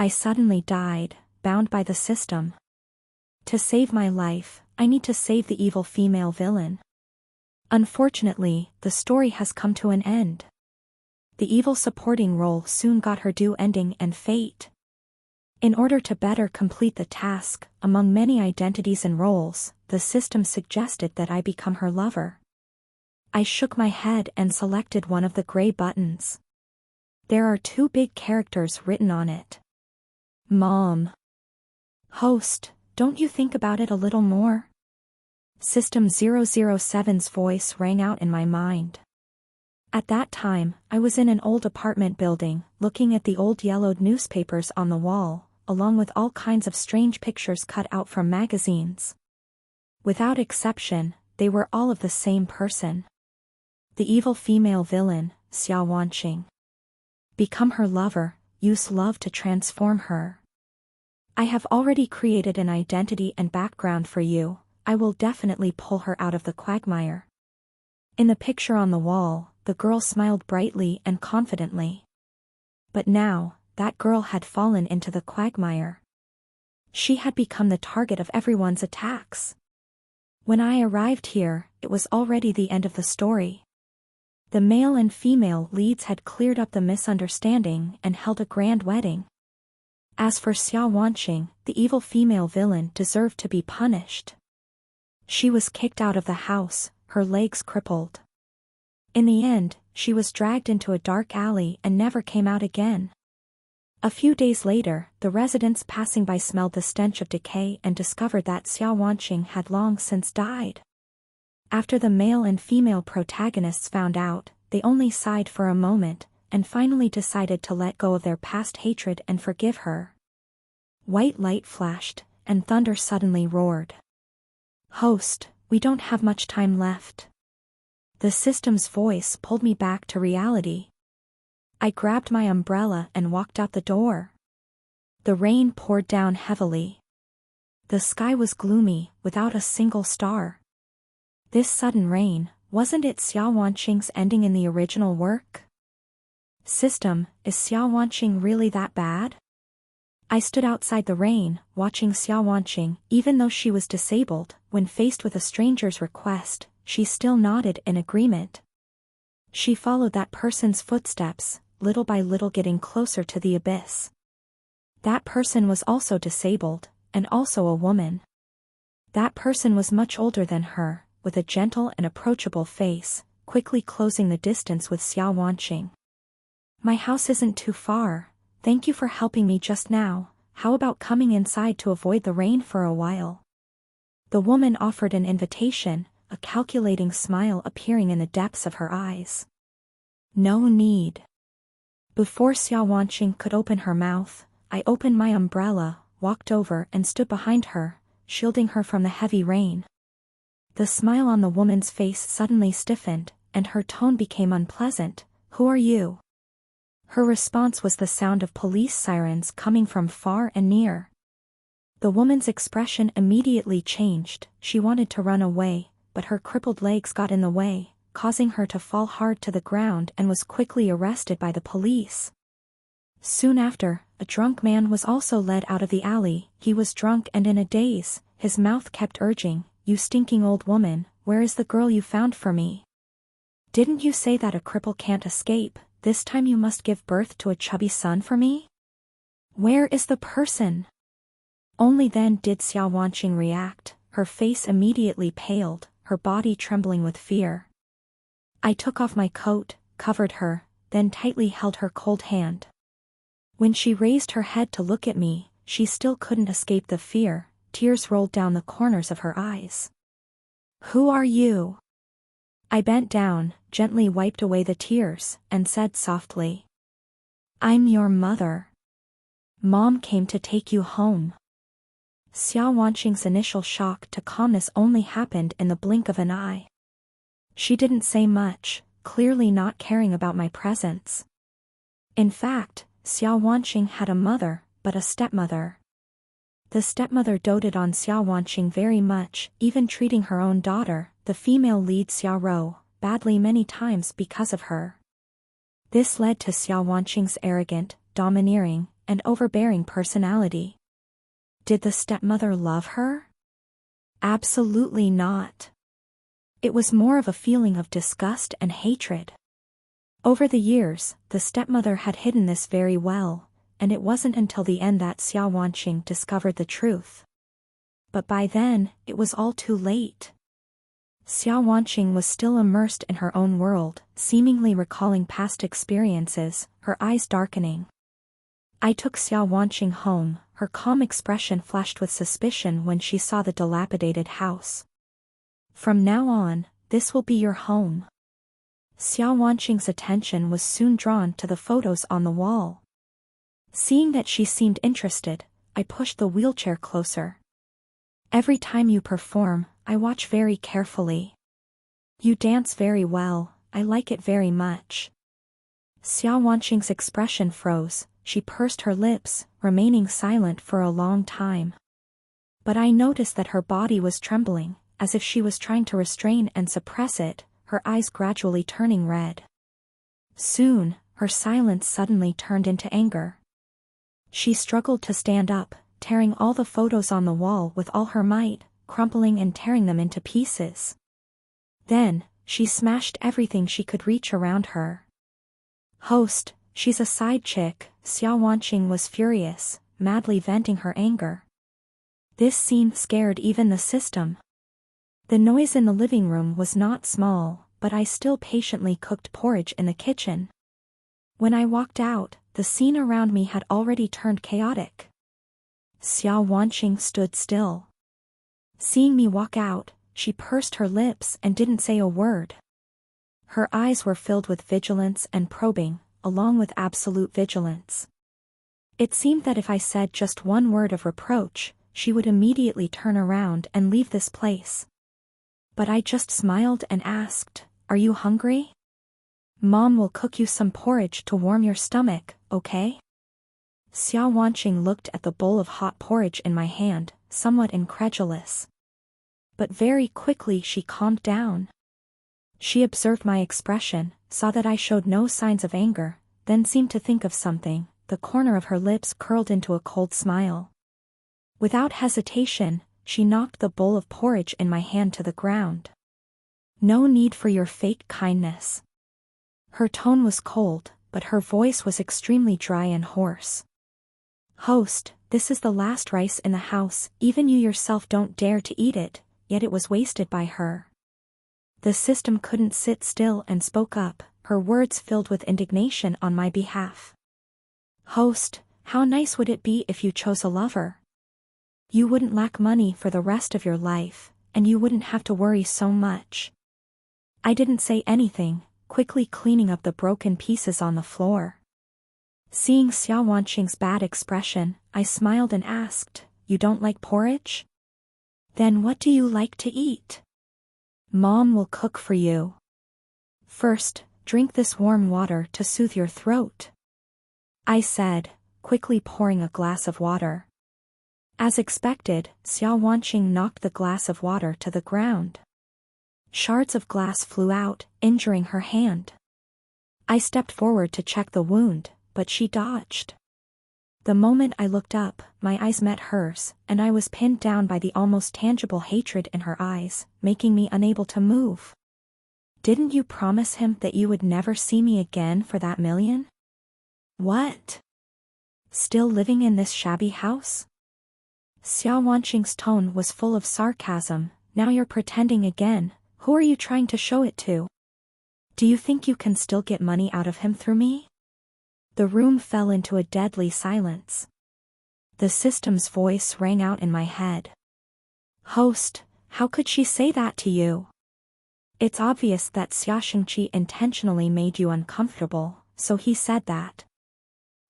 I suddenly died, bound by the system. To save my life, I need to save the evil female villain. Unfortunately, the story has come to an end. The evil supporting role soon got her due ending and fate. In order to better complete the task, among many identities and roles, the system suggested that I become her lover. I shook my head and selected one of the gray buttons. There are 2 big characters written on it. Mom. Host, don't you think about it a little more? System 007's voice rang out in my mind. At that time, I was in an old apartment building, looking at the old yellowed newspapers on the wall, along with all kinds of strange pictures cut out from magazines. Without exception, they were all of the same person. The evil female villain, Xia Wanqing. Become her lover, use love to transform her. I have already created an identity and background for you. I will definitely pull her out of the quagmire. In the picture on the wall, the girl smiled brightly and confidently. But now, that girl had fallen into the quagmire. She had become the target of everyone's attacks. When I arrived here, it was already the end of the story. The male and female leads had cleared up the misunderstanding and held a grand wedding. As for Xia Wanqing, the evil female villain deserved to be punished. She was kicked out of the house, her legs crippled. In the end, she was dragged into a dark alley and never came out again. A few days later, the residents passing by smelled the stench of decay and discovered that Xia Wanqing had long since died. After the male and female protagonists found out, they only sighed for a moment, and finally decided to let go of their past hatred and forgive her. White light flashed, and thunder suddenly roared. Host, we don't have much time left. The system's voice pulled me back to reality. I grabbed my umbrella and walked out the door. The rain poured down heavily. The sky was gloomy, without a single star. This sudden rain, wasn't it Xia Wanqing's ending in the original work? System, is Xia Wanqing really that bad? I stood outside the rain, watching Xia Wanqing. Even though she was disabled, when faced with a stranger's request, she still nodded in agreement. She followed that person's footsteps, little by little getting closer to the abyss. That person was also disabled, and also a woman. That person was much older than her, with a gentle and approachable face, quickly closing the distance with Xia Wanqing. My house isn't too far. Thank you for helping me just now. How about coming inside to avoid the rain for a while? The woman offered an invitation, a calculating smile appearing in the depths of her eyes. No need. Before Xia Wanqing could open her mouth, I opened my umbrella, walked over and stood behind her, shielding her from the heavy rain. The smile on the woman's face suddenly stiffened, and her tone became unpleasant. Who are you? Her response was the sound of police sirens coming from far and near. The woman's expression immediately changed. She wanted to run away, but her crippled legs got in the way, causing her to fall hard to the ground and was quickly arrested by the police. Soon after, a drunk man was also led out of the alley. He was drunk and in a daze. His mouth kept urging, "You stinking old woman, where is the girl you found for me? Didn't you say that a cripple can't escape? This time you must give birth to a chubby son for me? Where is the person?" Only then did Xia Wanqing react. Her face immediately paled, her body trembling with fear. I took off my coat, covered her, then tightly held her cold hand. When she raised her head to look at me, she still couldn't escape the fear. Tears rolled down the corners of her eyes. "Who are you?" I bent down, gently wiped away the tears, and said softly, "I'm your mother. Mom came to take you home." Xia Wanqing's initial shock to calmness only happened in the blink of an eye. She didn't say much, clearly not caring about my presence. In fact, Xia Wanqing had a mother, but a stepmother. The stepmother doted on Xia Wanqing very much, even treating her own daughter, the female lead Xia Ro, badly many times because of her. This led to Xia Wanqing's arrogant, domineering, and overbearing personality. Did the stepmother love her? Absolutely not. It was more of a feeling of disgust and hatred. Over the years, the stepmother had hidden this very well, and it wasn't until the end that Xiao Wanqing discovered the truth. But by then, it was all too late. Xiao Wanqing was still immersed in her own world, seemingly recalling past experiences, her eyes darkening. I took Xiao Wanqing home. Her calm expression flashed with suspicion when she saw the dilapidated house. From now on, this will be your home. Xiao Wanqing's attention was soon drawn to the photos on the wall. Seeing that she seemed interested, I pushed the wheelchair closer. Every time you perform, I watch very carefully. You dance very well, I like it very much. Xiao Wanqing's expression froze. She pursed her lips, remaining silent for a long time. But I noticed that her body was trembling, as if she was trying to restrain and suppress it, her eyes gradually turning red. Soon, her silence suddenly turned into anger. She struggled to stand up, tearing all the photos on the wall with all her might, crumpling and tearing them into pieces. Then, she smashed everything she could reach around her. Host, she's a side chick. Xiao Wanqing was furious, madly venting her anger. This scene scared even the system. The noise in the living room was not small, but I still patiently cooked porridge in the kitchen. When I walked out, the scene around me had already turned chaotic. Xiao Wanqing stood still. Seeing me walk out, she pursed her lips and didn't say a word. Her eyes were filled with vigilance and probing, along with absolute vigilance. It seemed that if I said just one word of reproach, she would immediately turn around and leave this place. But I just smiled and asked, "Are you hungry? Mom will cook you some porridge to warm your stomach, okay?" Xiao Wanqing looked at the bowl of hot porridge in my hand, somewhat incredulous. But very quickly she calmed down. She observed my expression, saw that I showed no signs of anger, then seemed to think of something. The corner of her lips curled into a cold smile. Without hesitation, she knocked the bowl of porridge in my hand to the ground. "No need for your fake kindness." Her tone was cold, but her voice was extremely dry and hoarse. "Host, this is the last rice in the house, even you yourself don't dare to eat it, yet it was wasted by her." The system couldn't sit still and spoke up, her words filled with indignation on my behalf. "Host, how nice would it be if you chose a lover? You wouldn't lack money for the rest of your life, and you wouldn't have to worry so much." I didn't say anything, quickly cleaning up the broken pieces on the floor. Seeing Xiao Wanqing's bad expression, I smiled and asked, "You don't like porridge? Then what do you like to eat? Mom will cook for you. First, drink this warm water to soothe your throat," I said, quickly pouring a glass of water. As expected, Xiao Wanqing knocked the glass of water to the ground. Shards of glass flew out, injuring her hand. I stepped forward to check the wound, but she dodged. The moment I looked up, my eyes met hers, and I was pinned down by the almost tangible hatred in her eyes, making me unable to move. "Didn't you promise him that you would never see me again for that million? What? Still living in this shabby house?" Xiao Wanqing's tone was full of sarcasm. "Now you're pretending again. Who are you trying to show it to? Do you think you can still get money out of him through me?" The room fell into a deadly silence. The system's voice rang out in my head. "Host, how could she say that to you? It's obvious that Xia Shengqi intentionally made you uncomfortable, so he said that."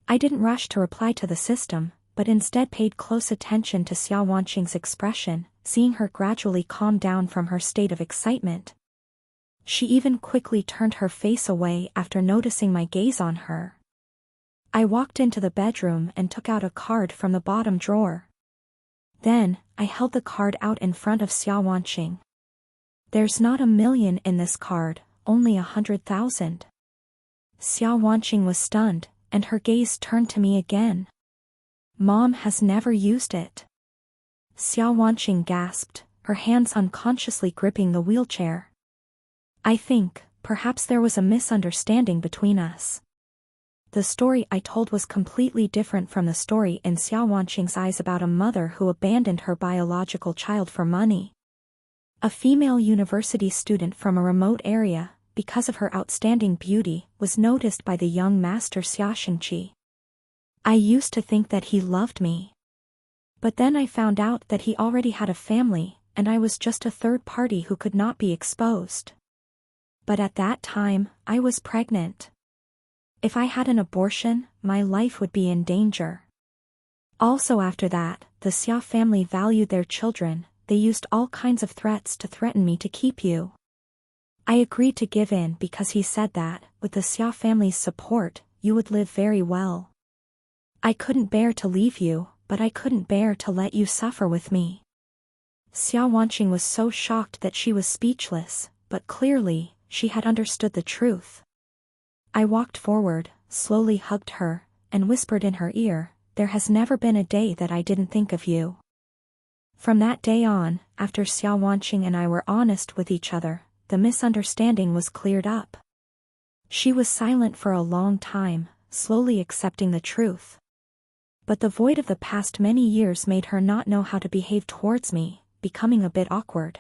I didn't rush to reply to the system, but instead paid close attention to Xiao Wanqing's expression, seeing her gradually calm down from her state of excitement. She even quickly turned her face away after noticing my gaze on her. I walked into the bedroom and took out a card from the bottom drawer. Then, I held the card out in front of Xiao Wanqing. "There's not a million in this card, only 100,000. Xiao Wanqing was stunned, and her gaze turned to me again. Mom has never used it. Xiao Wanqing gasped, her hands unconsciously gripping the wheelchair. I think, perhaps there was a misunderstanding between us. The story I told was completely different from the story in Xiao Wanqing's eyes about a mother who abandoned her biological child for money. A female university student from a remote area, because of her outstanding beauty, was noticed by the young master Xia Shengqi. I used to think that he loved me. But then I found out that he already had a family, and I was just a third party who could not be exposed. But at that time, I was pregnant. If I had an abortion, my life would be in danger. Also after that, the Xia family valued their children. They used all kinds of threats to threaten me to keep you. I agreed to give in because he said that, with the Xia family's support, you would live very well. I couldn't bear to leave you, but I couldn't bear to let you suffer with me. Xiao Wanqing was so shocked that she was speechless, but clearly, she had understood the truth. I walked forward, slowly hugged her, and whispered in her ear, there has never been a day that I didn't think of you. From that day on, after Xiao Wanqing and I were honest with each other, the misunderstanding was cleared up. She was silent for a long time, slowly accepting the truth. But the void of the past many years made her not know how to behave towards me, becoming a bit awkward.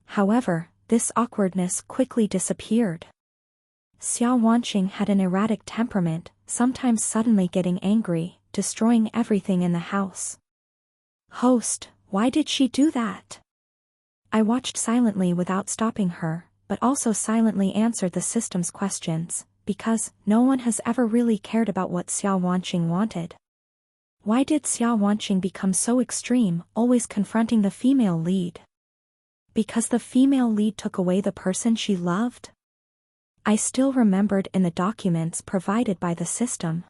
However, this awkwardness quickly disappeared. Xiao Wanqing had an erratic temperament, sometimes suddenly getting angry, destroying everything in the house. Host, why did she do that? I watched silently without stopping her, but also silently answered the system's questions, because no one has ever really cared about what Xiao Wanqing wanted. Why did Xiao Wanqing become so extreme, always confronting the female lead? Because the female lead took away the person she loved? I still remembered in the documents provided by the system.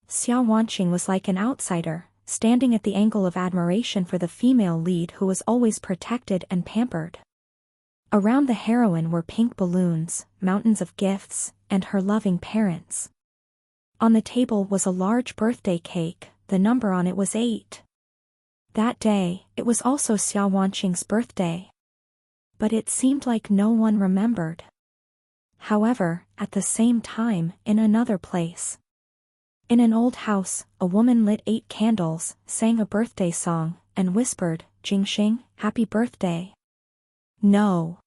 Xiao Wanqing was like an outsider, standing at the angle of admiration for the female lead who was always protected and pampered. Around the heroine were pink balloons, mountains of gifts, and her loving parents. On the table was a large birthday cake, the number on it was 8. That day, it was also Xiao Wanqing's birthday. But it seemed like no one remembered. However, at the same time, in another place. In an old house, a woman lit 8 candles, sang a birthday song, and whispered, Jingxing, happy birthday. No.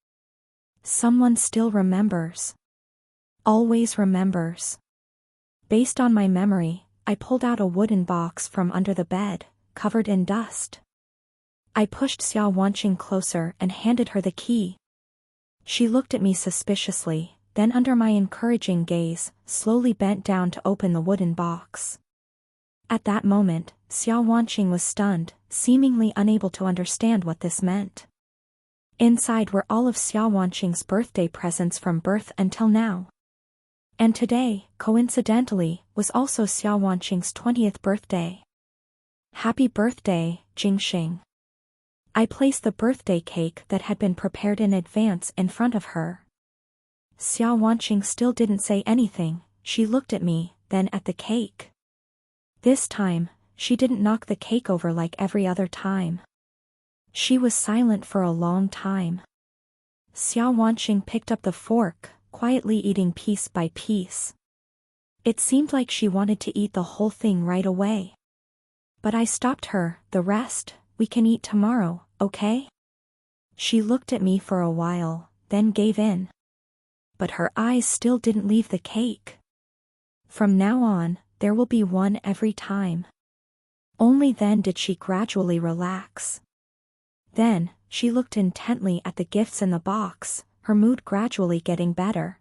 Someone still remembers. Always remembers. Based on my memory, I pulled out a wooden box from under the bed, covered in dust. I pushed Xiao Wanqing closer and handed her the key. She looked at me suspiciously, then under my encouraging gaze, slowly bent down to open the wooden box. At that moment, Xiao Wanqing was stunned, seemingly unable to understand what this meant. Inside were all of Xiao Wanqing's birthday presents from birth until now. And today, coincidentally, was also Xiao Wanqing's 20th birthday. Happy birthday, Jingxing. I placed the birthday cake that had been prepared in advance in front of her. Xiao Wanqing still didn't say anything, she looked at me, then at the cake. This time, she didn't knock the cake over like every other time. She was silent for a long time. Xiao Wanqing picked up the fork, quietly eating piece by piece. It seemed like she wanted to eat the whole thing right away. But I stopped her, the rest, we can eat tomorrow, okay? She looked at me for a while, then gave in. But her eyes still didn't leave the cake. From now on, there will be one every time. Only then did she gradually relax. Then, she looked intently at the gifts in the box, her mood gradually getting better.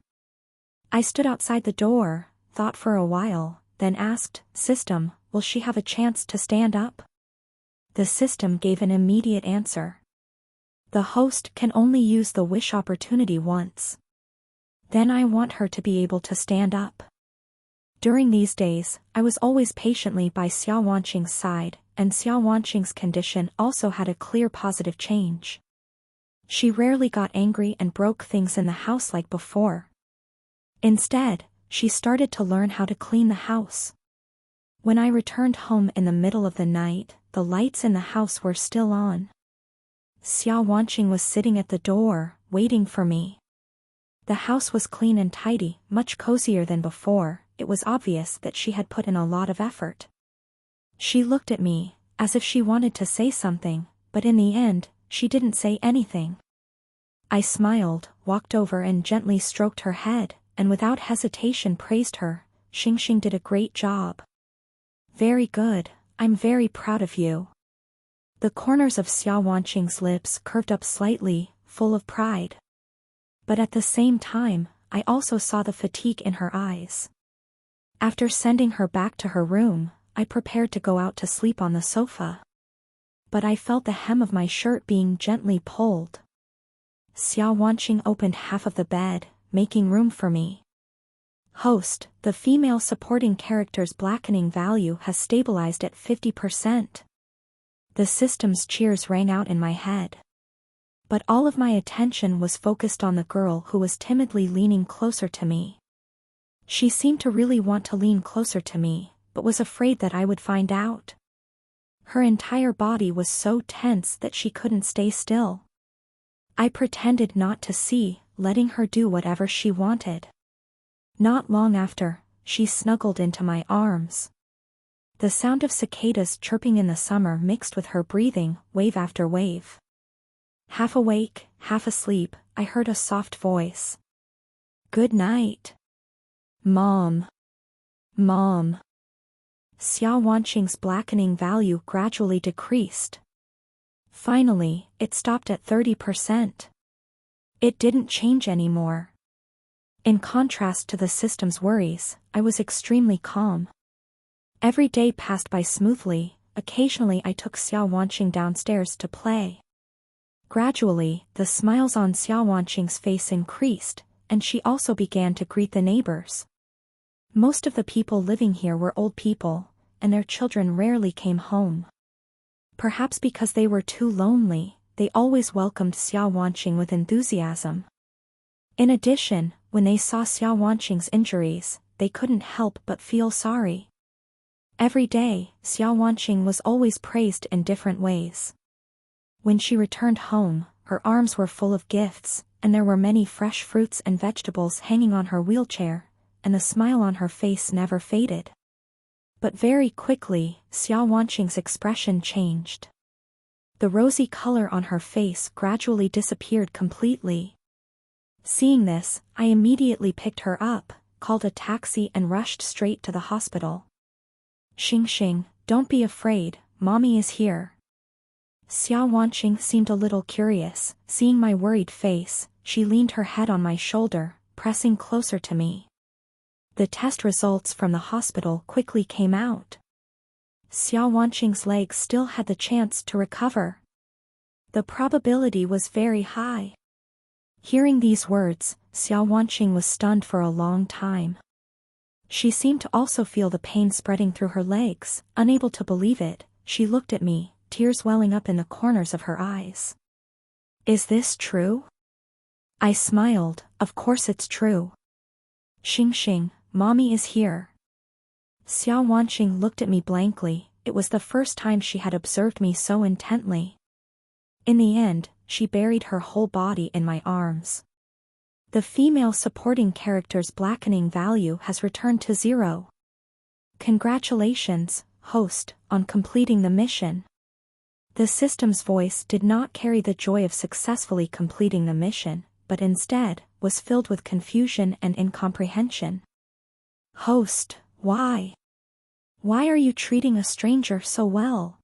I stood outside the door, thought for a while, then asked, System, will she have a chance to stand up? The system gave an immediate answer. The host can only use the wish opportunity once. Then I want her to be able to stand up. During these days, I was always patiently by Xiao Wanqing's side, and Xiao Wanqing's condition also had a clear positive change. She rarely got angry and broke things in the house like before. Instead, she started to learn how to clean the house. When I returned home in the middle of the night, the lights in the house were still on. Xiao Wanqing was sitting at the door, waiting for me. The house was clean and tidy, much cozier than before. It was obvious that she had put in a lot of effort. She looked at me, as if she wanted to say something, but in the end, she didn't say anything. I smiled, walked over and gently stroked her head, and without hesitation praised her. Xingxing did a great job. Very good, I'm very proud of you. The corners of Xiao Wanqing's lips curved up slightly, full of pride. But at the same time, I also saw the fatigue in her eyes. After sending her back to her room, I prepared to go out to sleep on the sofa. But I felt the hem of my shirt being gently pulled. Xiao Wanqing opened half of the bed, making room for me. Host, the female supporting character's blackening value has stabilized at 50%. The system's cheers rang out in my head. But all of my attention was focused on the girl who was timidly leaning closer to me. She seemed to really want to lean closer to me, but was afraid that I would find out. Her entire body was so tense that she couldn't stay still. I pretended not to see, letting her do whatever she wanted. Not long after, she snuggled into my arms. The sound of cicadas chirping in the summer mixed with her breathing, wave after wave. Half awake, half asleep, I heard a soft voice. Good night. Mom. Mom. Xiao Wanqing's blackening value gradually decreased. Finally, it stopped at 30%. It didn't change anymore. In contrast to the system's worries, I was extremely calm. Every day passed by smoothly. Occasionally I took Xiao Wanqing downstairs to play. Gradually, the smiles on Xiao Wanqing's face increased, and she also began to greet the neighbors. Most of the people living here were old people, and their children rarely came home. Perhaps because they were too lonely, they always welcomed Xiao Wanqing with enthusiasm. In addition, when they saw Xiao Wanqing's injuries, they couldn't help but feel sorry. Every day, Xiao Wanqing was always praised in different ways. When she returned home, her arms were full of gifts, and there were many fresh fruits and vegetables hanging on her wheelchair, and the smile on her face never faded. But very quickly, Xiao Wanqing's expression changed. The rosy color on her face gradually disappeared completely. Seeing this, I immediately picked her up, called a taxi and rushed straight to the hospital. Xingxing, don't be afraid, mommy is here. Xiao Wanqing seemed a little curious. Seeing my worried face, she leaned her head on my shoulder, pressing closer to me. The test results from the hospital quickly came out. Xiao Wanqing's legs still had the chance to recover. The probability was very high. Hearing these words, Xiao Wanqing was stunned for a long time. She seemed to also feel the pain spreading through her legs. Unable to believe it, she looked at me, tears welling up in the corners of her eyes. Is this true? I smiled. Of course it's true. Xingxing, mommy is here. Xiao Wanqing looked at me blankly. It was the first time she had observed me so intently. In the end, she buried her whole body in my arms. The female supporting character's blackening value has returned to 0. Congratulations, host, on completing the mission. The system's voice did not carry the joy of successfully completing the mission, but instead, was filled with confusion and incomprehension. Host, why? Why are you treating a stranger so well?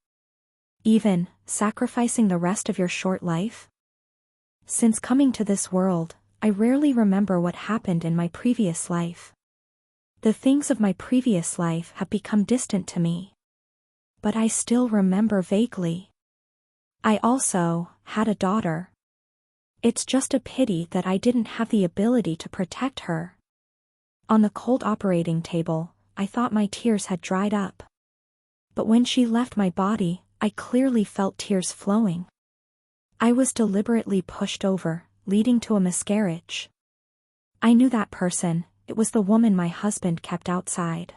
Even sacrificing the rest of your short life? Since coming to this world, I rarely remember what happened in my previous life. The things of my previous life have become distant to me. But I still remember vaguely. I also had a daughter. It's just a pity that I didn't have the ability to protect her. On the cold operating table, I thought my tears had dried up. But when she left my body, I clearly felt tears flowing. I was deliberately pushed over, leading to a miscarriage. I knew that person. It was the woman my husband kept outside.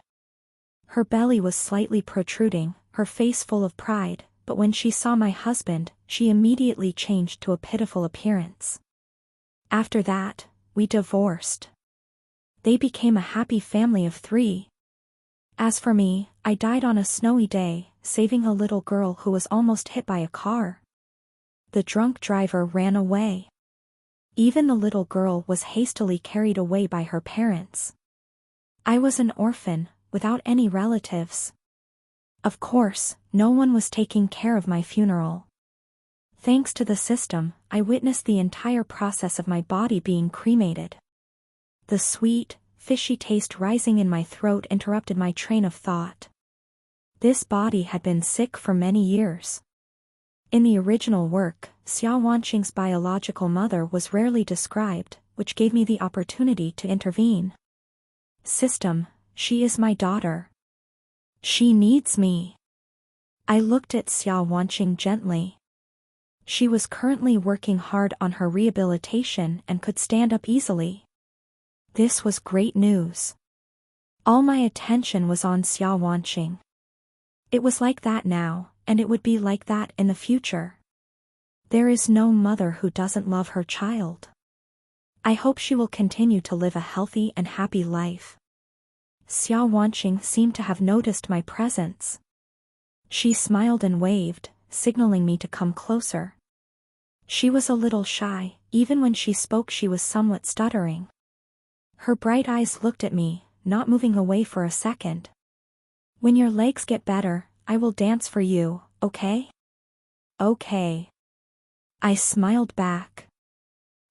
Her belly was slightly protruding, her face full of pride, but when she saw my husband, she immediately changed to a pitiful appearance. After that, we divorced. They became a happy family of 3. As for me, I died on a snowy day, saving a little girl who was almost hit by a car. The drunk driver ran away. Even the little girl was hastily carried away by her parents. I was an orphan, without any relatives. Of course, no one was taking care of my funeral. Thanks to the system, I witnessed the entire process of my body being cremated. The sweet, fishy taste rising in my throat interrupted my train of thought. This body had been sick for many years. In the original work, Xia Wanqing's biological mother was rarely described, which gave me the opportunity to intervene. System, she is my daughter. She needs me. I looked at Xia Wanqing gently. She was currently working hard on her rehabilitation and could stand up easily. This was great news. All my attention was on Xia Wanqing. It was like that now, and it would be like that in the future. There is no mother who doesn't love her child. I hope she will continue to live a healthy and happy life. Xia Wanqing seemed to have noticed my presence. She smiled and waved, signaling me to come closer. She was a little shy, even when she spoke she was somewhat stuttering. Her bright eyes looked at me, not moving away for a second. When your legs get better, I will dance for you, okay? Okay. I smiled back.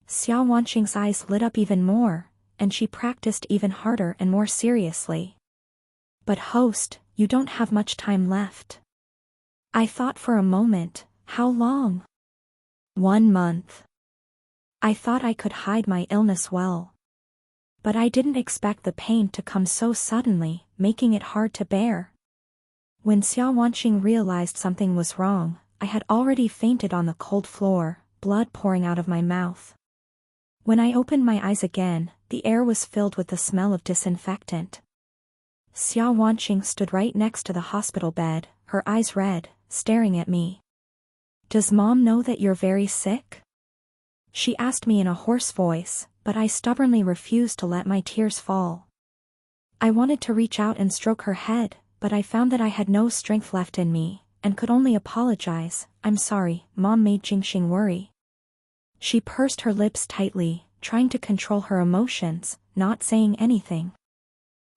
Xia Wanqing's eyes lit up even more, and she practiced even harder and more seriously. But host, you don't have much time left. I thought for a moment, how long? 1 month. I thought I could hide my illness well. But I didn't expect the pain to come so suddenly, making it hard to bear. When Xia Wanqing realized something was wrong, I had already fainted on the cold floor, blood pouring out of my mouth. When I opened my eyes again, the air was filled with the smell of disinfectant. Xia Wanqing stood right next to the hospital bed, her eyes red, staring at me. Does Mom know that you're very sick? She asked me in a hoarse voice, but I stubbornly refused to let my tears fall. I wanted to reach out and stroke her head, but I found that I had no strength left in me, and could only apologize. I'm sorry, Mom made Jingxing worry. She pursed her lips tightly, trying to control her emotions, not saying anything.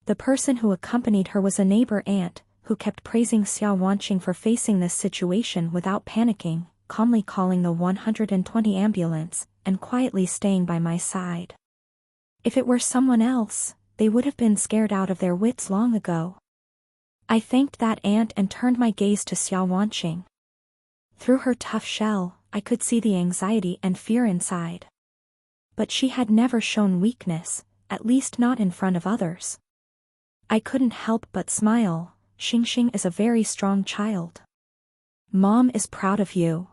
The person who accompanied her was a neighbor aunt, who kept praising Xia Wanqing for facing this situation without panicking, calmly calling the 120 ambulance, and quietly staying by my side. If it were someone else, they would have been scared out of their wits long ago. I thanked that aunt and turned my gaze to Xia Wanqing. Through her tough shell, I could see the anxiety and fear inside. But she had never shown weakness, at least not in front of others. I couldn't help but smile. Xingxing is a very strong child. Mom is proud of you.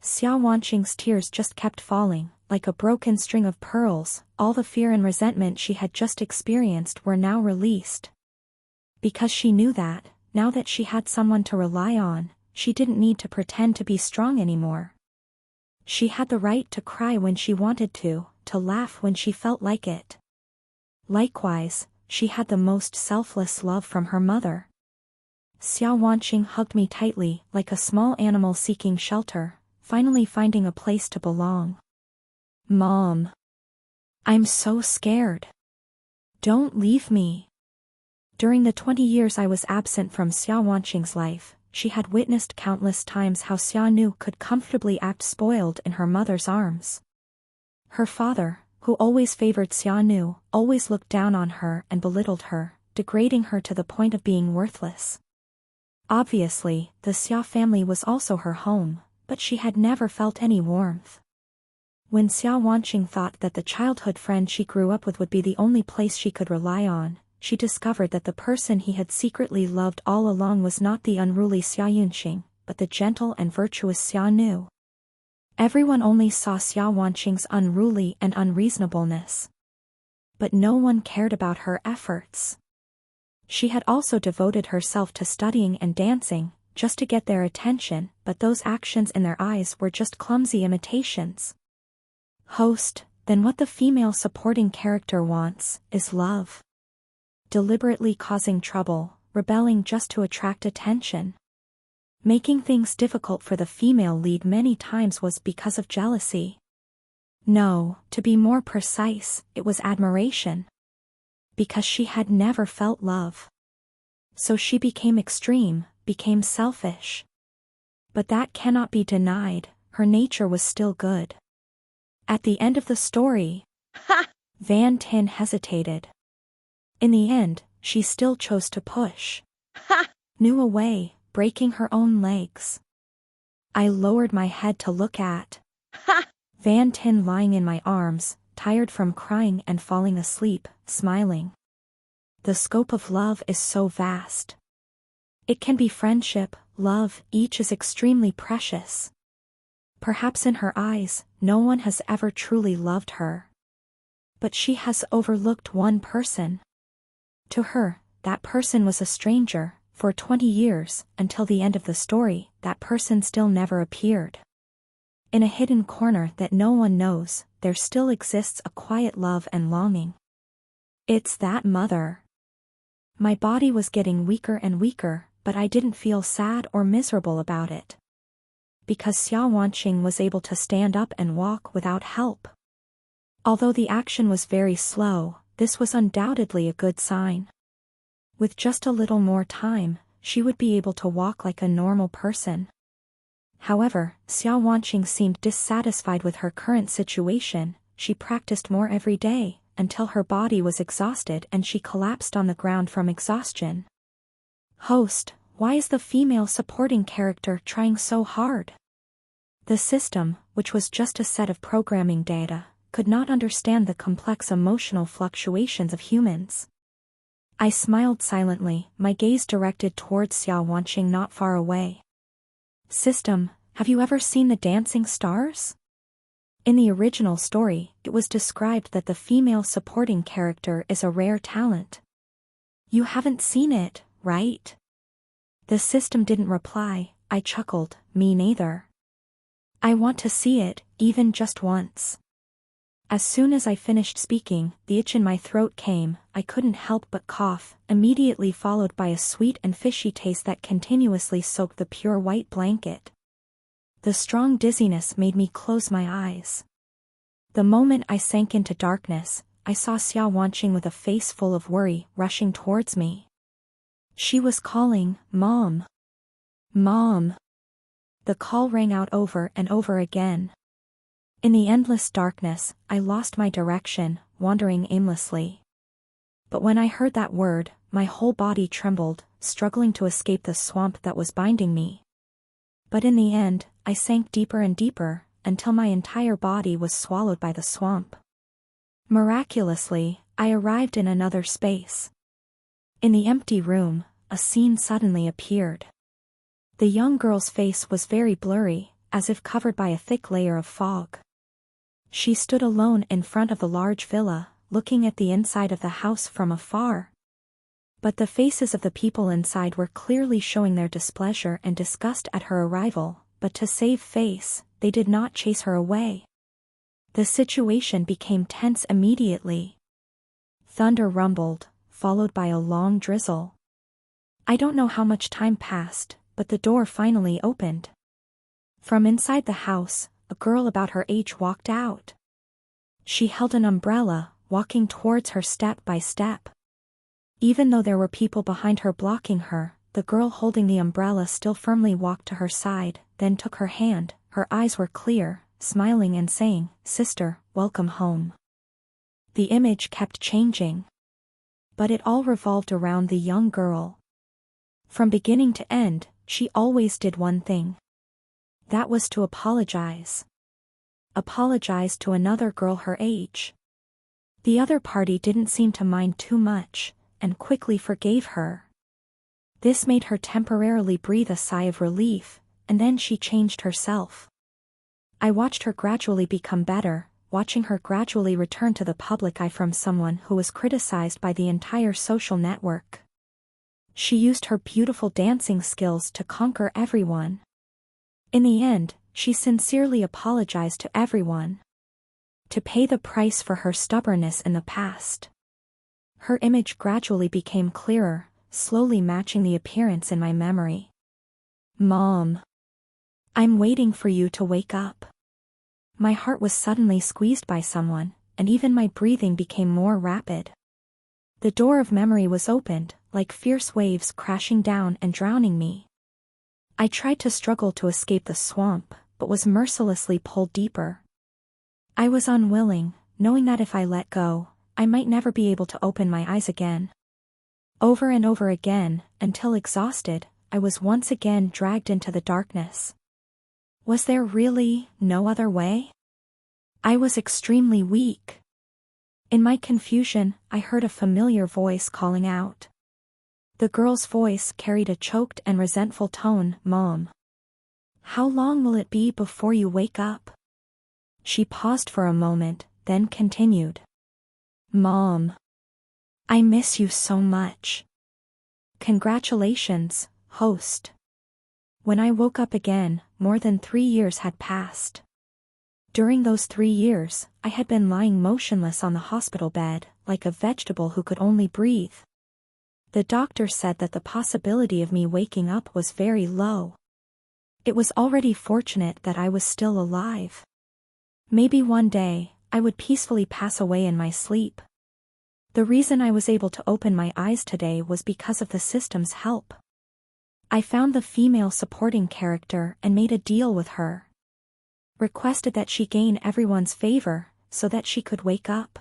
Xia Wanqing's tears just kept falling, like a broken string of pearls. All the fear and resentment she had just experienced were now released. Because she knew that, now that she had someone to rely on, she didn't need to pretend to be strong anymore. She had the right to cry when she wanted to laugh when she felt like it. Likewise, she had the most selfless love from her mother. Xia Wanqing hugged me tightly, like a small animal seeking shelter, finally finding a place to belong. Mom. I'm so scared. Don't leave me. During the 20 years I was absent from Xia Wanqing's life, she had witnessed countless times how Xia Nu could comfortably act spoiled in her mother's arms. Her father, who always favored Xia Nu, always looked down on her and belittled her, degrading her to the point of being worthless. Obviously, the Xia family was also her home, but she had never felt any warmth. When Xia Wanqing thought that the childhood friend she grew up with would be the only place she could rely on, she discovered that the person he had secretly loved all along was not the unruly Xia Yunxing, but the gentle and virtuous Xia Nu. Everyone only saw Xia Wanqing's unruly and unreasonableness. But no one cared about her efforts. She had also devoted herself to studying and dancing, just to get their attention, but those actions in their eyes were just clumsy imitations. Host, then what the female supporting character wants, is love. Deliberately causing trouble, rebelling just to attract attention. Making things difficult for the female lead many times was because of jealousy. No, to be more precise, it was admiration. Because she had never felt love. So she became extreme, became selfish. But that cannot be denied, her nature was still good. At the end of the story, Van Tin hesitated. In the end, she still chose to push. Knew a way, breaking her own legs. I lowered my head to look at Van Tin lying in my arms, tired from crying and falling asleep, smiling. The scope of love is so vast. It can be friendship, love, each is extremely precious. Perhaps in her eyes, no one has ever truly loved her. But she has overlooked one person. To her, that person was a stranger, for 20 years, until the end of the story, that person still never appeared. In a hidden corner that no one knows, there still exists a quiet love and longing. It's that mother. My body was getting weaker and weaker, but I didn't feel sad or miserable about it. Because Xia Wanqing was able to stand up and walk without help. Although the action was very slow, this was undoubtedly a good sign. With just a little more time, she would be able to walk like a normal person. However, Xia Wanqing seemed dissatisfied with her current situation. She practiced more every day, until her body was exhausted and she collapsed on the ground from exhaustion. Host, why is the female supporting character trying so hard? The system, which was just a set of programming data, could not understand the complex emotional fluctuations of humans. I smiled silently, my gaze directed towards Xia Wanqing not far away. System, have you ever seen the dancing stars? In the original story, it was described that the female supporting character is a rare talent. You haven't seen it, right? The system didn't reply. I chuckled, me neither. I want to see it, even just once. As soon as I finished speaking, the itch in my throat came, I couldn't help but cough, immediately followed by a sweet and fishy taste that continuously soaked the pure white blanket. The strong dizziness made me close my eyes. The moment I sank into darkness, I saw Xia Wanqing with a face full of worry, rushing towards me. She was calling, Mom. Mom. The call rang out over and over again. In the endless darkness, I lost my direction, wandering aimlessly. But when I heard that word, my whole body trembled, struggling to escape the swamp that was binding me. But in the end, I sank deeper and deeper, until my entire body was swallowed by the swamp. Miraculously, I arrived in another space. In the empty room, a scene suddenly appeared. The young girl's face was very blurry, as if covered by a thick layer of fog. She stood alone in front of the large villa, looking at the inside of the house from afar. But the faces of the people inside were clearly showing their displeasure and disgust at her arrival, but to save face, they did not chase her away. The situation became tense immediately. Thunder rumbled, followed by a long drizzle. I don't know how much time passed, but the door finally opened. From inside the house, a girl about her age walked out. She held an umbrella, walking towards her step by step. Even though there were people behind her blocking her, the girl holding the umbrella still firmly walked to her side, then took her hand. Her eyes were clear, smiling and saying, "Sister, welcome home." The image kept changing. But it all revolved around the young girl. From beginning to end, she always did one thing. That was to apologize. Apologize to another girl her age. The other party didn't seem to mind too much, and quickly forgave her. This made her temporarily breathe a sigh of relief, and then she changed herself. I watched her gradually become better, watching her gradually return to the public eye from someone who was criticized by the entire social network. She used her beautiful dancing skills to conquer everyone. In the end, she sincerely apologized to everyone. To pay the price for her stubbornness in the past. Her image gradually became clearer, slowly matching the appearance in my memory. Mom. I'm waiting for you to wake up. My heart was suddenly squeezed by someone, and even my breathing became more rapid. The door of memory was opened, like fierce waves crashing down and drowning me. I tried to struggle to escape the swamp, but was mercilessly pulled deeper. I was unwilling, knowing that if I let go, I might never be able to open my eyes again. Over and over again, until exhausted, I was once again dragged into the darkness. Was there really no other way? I was extremely weak. In my confusion, I heard a familiar voice calling out. The girl's voice carried a choked and resentful tone. Mom. How long will it be before you wake up? She paused for a moment, then continued. Mom. I miss you so much. Congratulations, host. When I woke up again, more than 3 years had passed. During those 3 years, I had been lying motionless on the hospital bed, like a vegetable who could only breathe. The doctor said that the possibility of me waking up was very low. It was already fortunate that I was still alive. Maybe one day, I would peacefully pass away in my sleep. The reason I was able to open my eyes today was because of the system's help. I found the female supporting character and made a deal with her. Requested that she gain everyone's favor, so that she could wake up.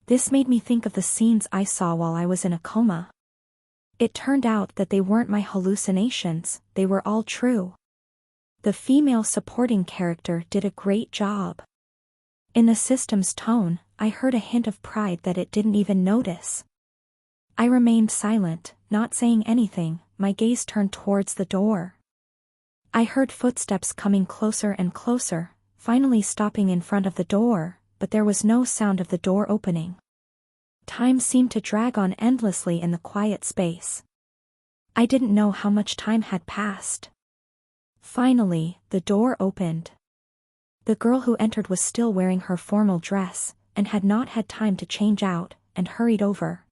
This made me think of the scenes I saw while I was in a coma. It turned out that they weren't my hallucinations, they were all true. The female supporting character did a great job. In the system's tone, I heard a hint of pride that it didn't even notice. I remained silent, not saying anything, my gaze turned towards the door. I heard footsteps coming closer and closer, finally stopping in front of the door, but there was no sound of the door opening. Time seemed to drag on endlessly in the quiet space. I didn't know how much time had passed. Finally, the door opened. The girl who entered was still wearing her formal dress, and had not had time to change out, and hurried over.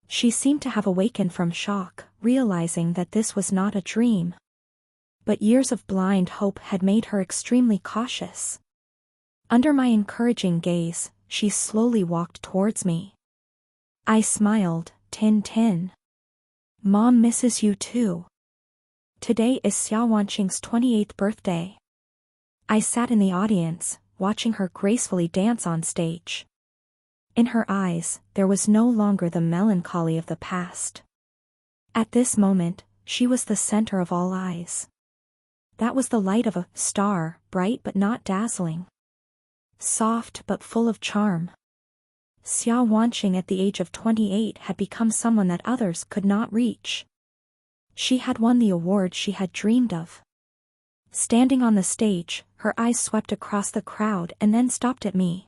She seemed to have awakened from shock, realizing that this was not a dream. But years of blind hope had made her extremely cautious. Under my encouraging gaze, she slowly walked towards me. I smiled. Tin Tin. Mom misses you too. Today is Xiao Wanqing's 28th birthday. I sat in the audience, watching her gracefully dance on stage. In her eyes, there was no longer the melancholy of the past. At this moment, she was the center of all eyes. That was the light of a star, bright but not dazzling. Soft but full of charm. Xiao Wanqing at the age of 28 had become someone that others could not reach. She had won the award she had dreamed of. Standing on the stage, her eyes swept across the crowd and then stopped at me.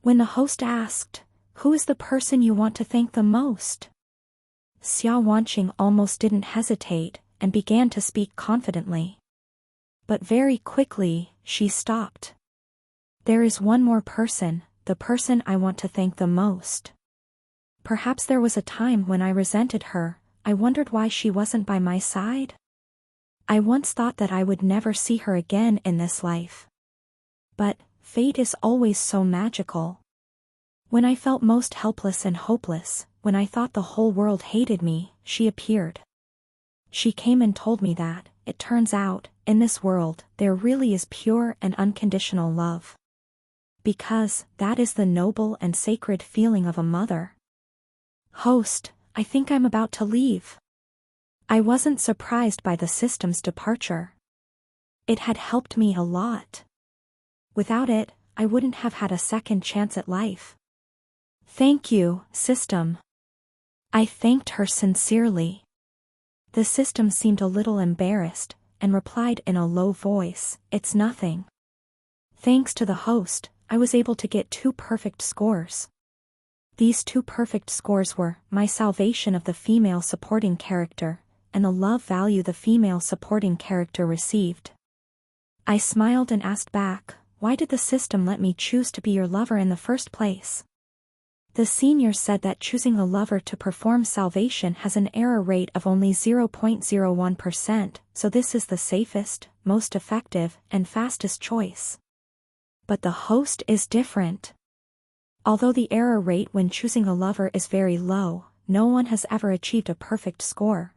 When the host asked, "Who is the person you want to thank the most?" Xiao Wanqing almost didn't hesitate, and began to speak confidently. But very quickly, she stopped. There is one more person, the person I want to thank the most. Perhaps there was a time when I resented her, I wondered why she wasn't by my side. I once thought that I would never see her again in this life. But, fate is always so magical. When I felt most helpless and hopeless, when I thought the whole world hated me, she appeared. She came and told me that, it turns out, in this world, there really is pure and unconditional love. Because, that is the noble and sacred feeling of a mother. Host, I think I'm about to leave. I wasn't surprised by the system's departure. It had helped me a lot. Without it, I wouldn't have had a second chance at life. Thank you, system. I thanked her sincerely. The system seemed a little embarrassed, and replied in a low voice, "It's nothing." Thanks to the host, I was able to get 2 perfect scores. These two perfect scores were my salvation of the female supporting character, and the love value the female supporting character received. I smiled and asked back, why did the system let me choose to be your lover in the first place? The seniors said that choosing a lover to perform salvation has an error rate of only 0.01%, so this is the safest, most effective, and fastest choice. But the host is different. Although the error rate when choosing a lover is very low, no one has ever achieved a perfect score.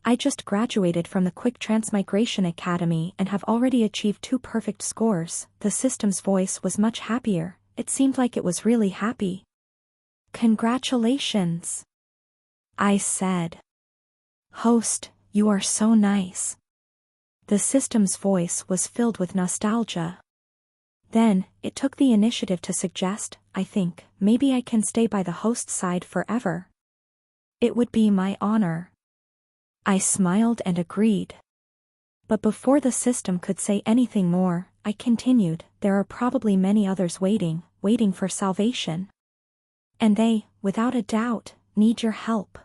I just graduated from the Quick Transmigration Academy and have already achieved 2 perfect scores. The system's voice was much happier. It seemed like it was really happy. Congratulations, I said. Host, you are so nice. The system's voice was filled with nostalgia. Then, it took the initiative to suggest, I think, maybe I can stay by the host's side forever. It would be my honor. I smiled and agreed. But before the system could say anything more, I continued, there are probably many others waiting for salvation. And they, without a doubt, need your help.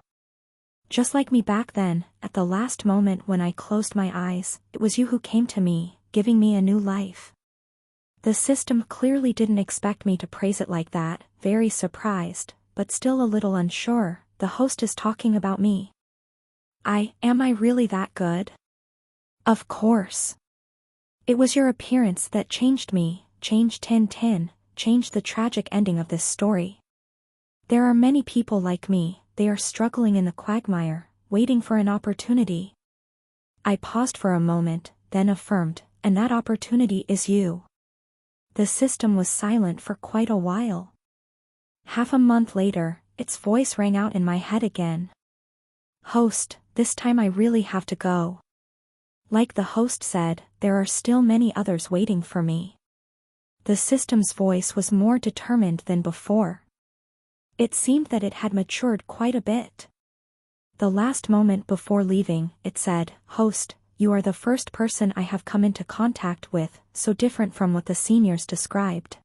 Just like me back then, at the last moment when I closed my eyes, it was you who came to me, giving me a new life. The system clearly didn't expect me to praise it like that, very surprised, but still a little unsure. The host is talking about me. Am I really that good? Of course. It was your appearance that changed me, changed Tin, changed the tragic ending of this story. There are many people like me, they are struggling in the quagmire, waiting for an opportunity. I paused for a moment, then affirmed, and that opportunity is you. The system was silent for quite a while. Half a month later, its voice rang out in my head again. Host, this time I really have to go. Like the host said, there are still many others waiting for me. The system's voice was more determined than before. It seemed that it had matured quite a bit. The last moment before leaving, it said, Host, you are the first person I have come into contact with, so different from what the seniors described.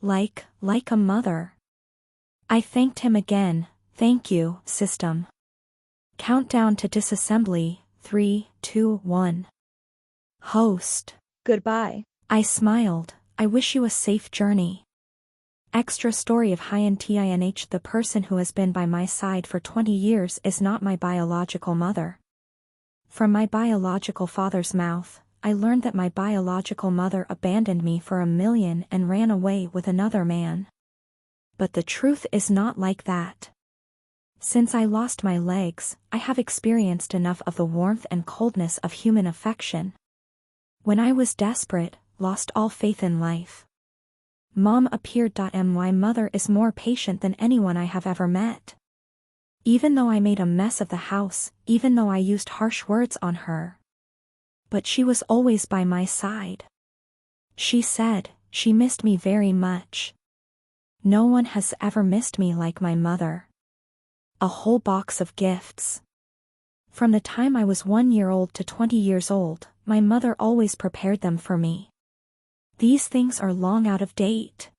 Like a mother. I thanked him again. Thank you, system. Countdown to disassembly, 3, 2, 1. Host. Goodbye. I smiled. I wish you a safe journey. Extra story of INTINH. The person who has been by my side for 20 years is not my biological mother. From my biological father's mouth, I learned that my biological mother abandoned me for $1 million and ran away with another man. But the truth is not like that. Since I lost my legs, I have experienced enough of the warmth and coldness of human affection. When I was desperate, lost all faith in life. Mom appeared. My mother is more patient than anyone I have ever met. Even though I made a mess of the house, even though I used harsh words on her. But she was always by my side. She said, she missed me very much. No one has ever missed me like my mother. A whole box of gifts. From the time I was 1 year old to 20 years old, my mother always prepared them for me. These things are long out of date.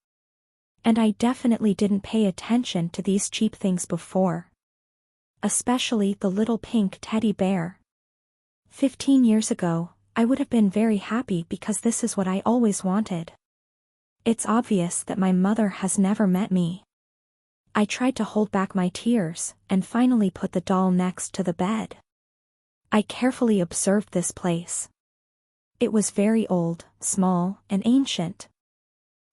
And I definitely didn't pay attention to these cheap things before. Especially the little pink teddy bear. 15 years ago, I would have been very happy because this is what I always wanted. It's obvious that my mother has never met me. I tried to hold back my tears, and finally put the doll next to the bed. I carefully observed this place. It was very old, small, and ancient.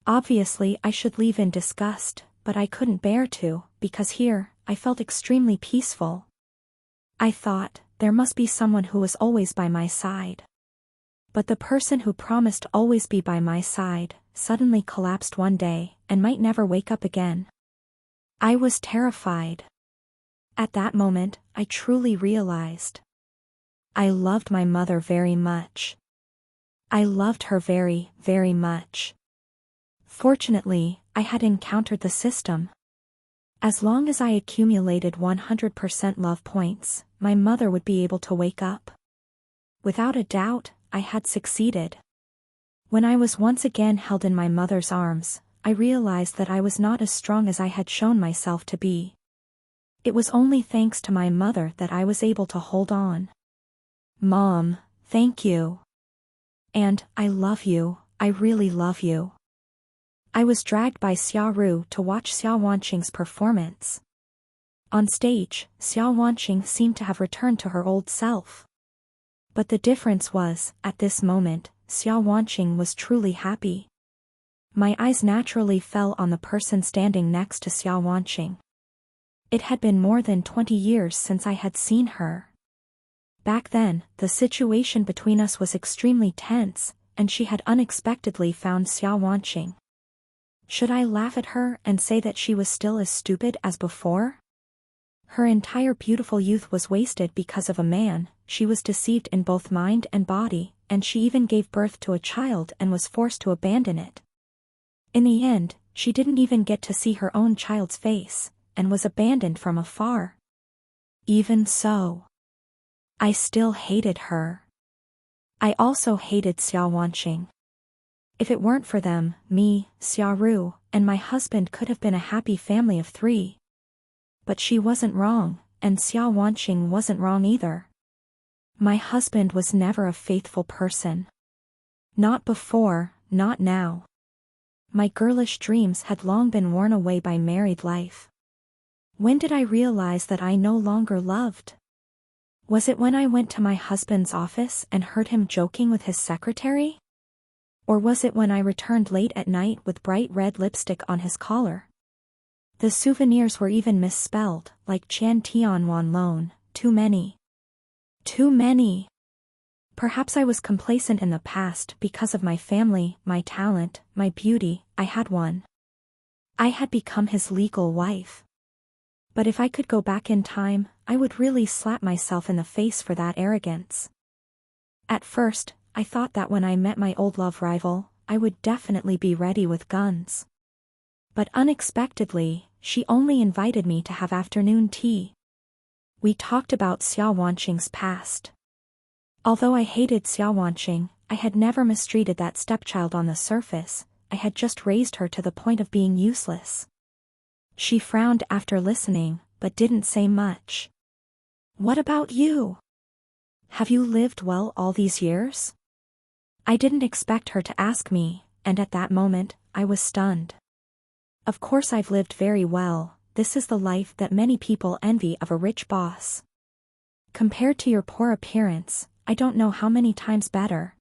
Obviously I should leave in disgust, but I couldn't bear to, because here, I felt extremely peaceful. I thought, there must be someone who was always by my side. But the person who promised to always be by my side, suddenly collapsed one day, and might never wake up again. I was terrified. At that moment, I truly realized. I loved my mother very much. I loved her very, very much. Fortunately, I had encountered the system. As long as I accumulated 100% love points, my mother would be able to wake up. Without a doubt, I had succeeded. When I was once again held in my mother's arms, I realized that I was not as strong as I had shown myself to be. It was only thanks to my mother that I was able to hold on. Mom, thank you. And, I love you, I really love you. I was dragged by Xiaoru to watch Xiao Wanqing's performance. On stage, Xiao Wanqing seemed to have returned to her old self. But the difference was, at this moment, Xiao Wanqing was truly happy. My eyes naturally fell on the person standing next to Xiao Wanqing. It had been more than 20 years since I had seen her. Back then, the situation between us was extremely tense, and she had unexpectedly found Xiao Wanqing. Should I laugh at her and say that she was still as stupid as before? Her entire beautiful youth was wasted because of a man. She was deceived in both mind and body, and she even gave birth to a child and was forced to abandon it. In the end, she didn't even get to see her own child's face, and was abandoned from afar. Even so, I still hated her. I also hated Xiao Wanqing. If it weren't for them, me, Xiaoru, and my husband could have been a happy family of 3. But she wasn't wrong, and Xiao Wanqing wasn't wrong either. My husband was never a faithful person. Not before, not now. My girlish dreams had long been worn away by married life. When did I realize that I no longer loved? Was it when I went to my husband's office and heard him joking with his secretary? Or was it when I returned late at night with bright red lipstick on his collar? The souvenirs were even misspelled, like Chan Tian Wan Lon, too many. Too many. Perhaps I was complacent in the past because of my family, my talent, my beauty. I had one. I had become his legal wife. But if I could go back in time, I would really slap myself in the face for that arrogance. At first, I thought that when I met my old love rival, I would definitely be ready with guns. But unexpectedly, she only invited me to have afternoon tea. We talked about Xiao Wanqing's past. Although I hated Xiao Wanqing, I had never mistreated that stepchild on the surface. I had just raised her to the point of being useless. She frowned after listening, but didn't say much. What about you? Have you lived well all these years? I didn't expect her to ask me, and at that moment, I was stunned. Of course I've lived very well. This is the life that many people envy of a rich boss. Compared to your poor appearance, I don't know how many times better.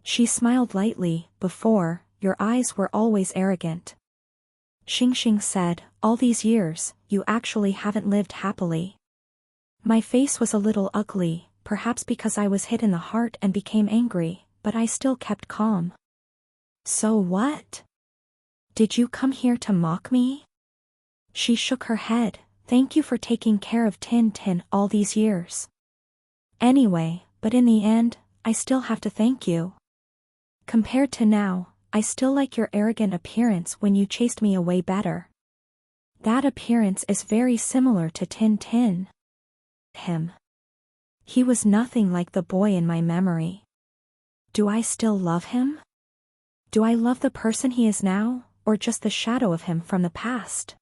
She smiled lightly. Before, your eyes were always arrogant. Xingxing said, all these years, you actually haven't lived happily. My face was a little ugly, perhaps because I was hit in the heart and became angry, but I still kept calm. So what? Did you come here to mock me? She shook her head. Thank you for taking care of Tin Tin all these years. Anyway, but in the end, I still have to thank you. Compared to now, I still like your arrogant appearance when you chased me away better. That appearance is very similar to Tin Tin. Him. He was nothing like the boy in my memory. Do I still love him? Do I love the person he is now, or just the shadow of him from the past?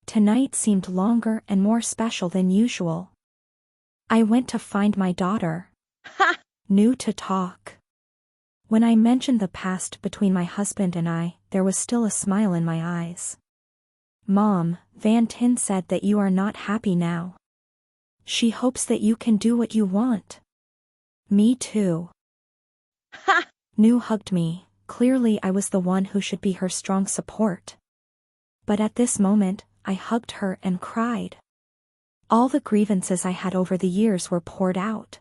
Tonight seemed longer and more special than usual. I went to find my daughter. Ha! New to talk. When I mentioned the past between my husband and I, there was still a smile in my eyes. Mom, Van Tin said that you are not happy now. She hopes that you can do what you want. Me too. Ha! Nu hugged me. Clearly I was the one who should be her strong support. But at this moment, I hugged her and cried. All the grievances I had over the years were poured out.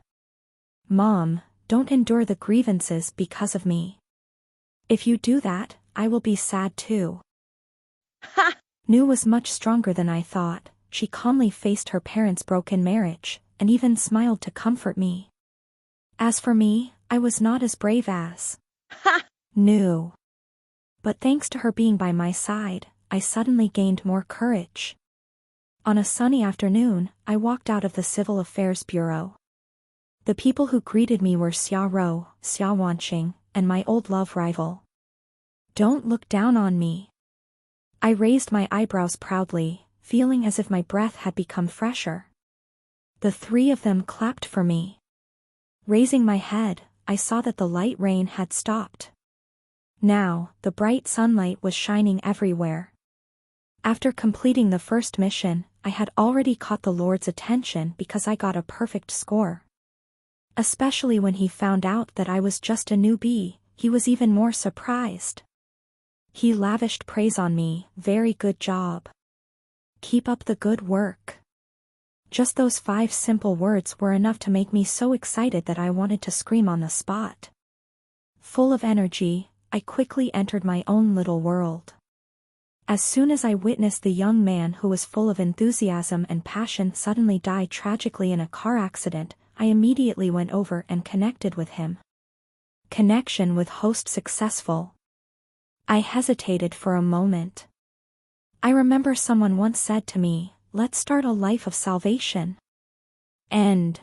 Mom, don't endure the grievances because of me. If you do that, I will be sad too. Ha! Nu was much stronger than I thought. She calmly faced her parents' broken marriage, and even smiled to comfort me. As for me, I was not as brave as Ha! Nu. But thanks to her being by my side, I suddenly gained more courage. On a sunny afternoon, I walked out of the Civil Affairs Bureau. The people who greeted me were Xiaoru, Xiao Wanqing, and my old love rival. Don't look down on me. I raised my eyebrows proudly, feeling as if my breath had become fresher. The three of them clapped for me. Raising my head, I saw that the light rain had stopped. Now, the bright sunlight was shining everywhere. After completing the first mission, I had already caught the Lord's attention because I got a perfect score. Especially when he found out that I was just a newbie, he was even more surprised. He lavished praise on me. Very good job. Keep up the good work. Just those 5 simple words were enough to make me so excited that I wanted to scream on the spot. Full of energy, I quickly entered my own little world. As soon as I witnessed the young man who was full of enthusiasm and passion suddenly die tragically in a car accident, I immediately went over and connected with him. Connection with host successful. I hesitated for a moment. I remember someone once said to me, "Let's start a life of salvation." And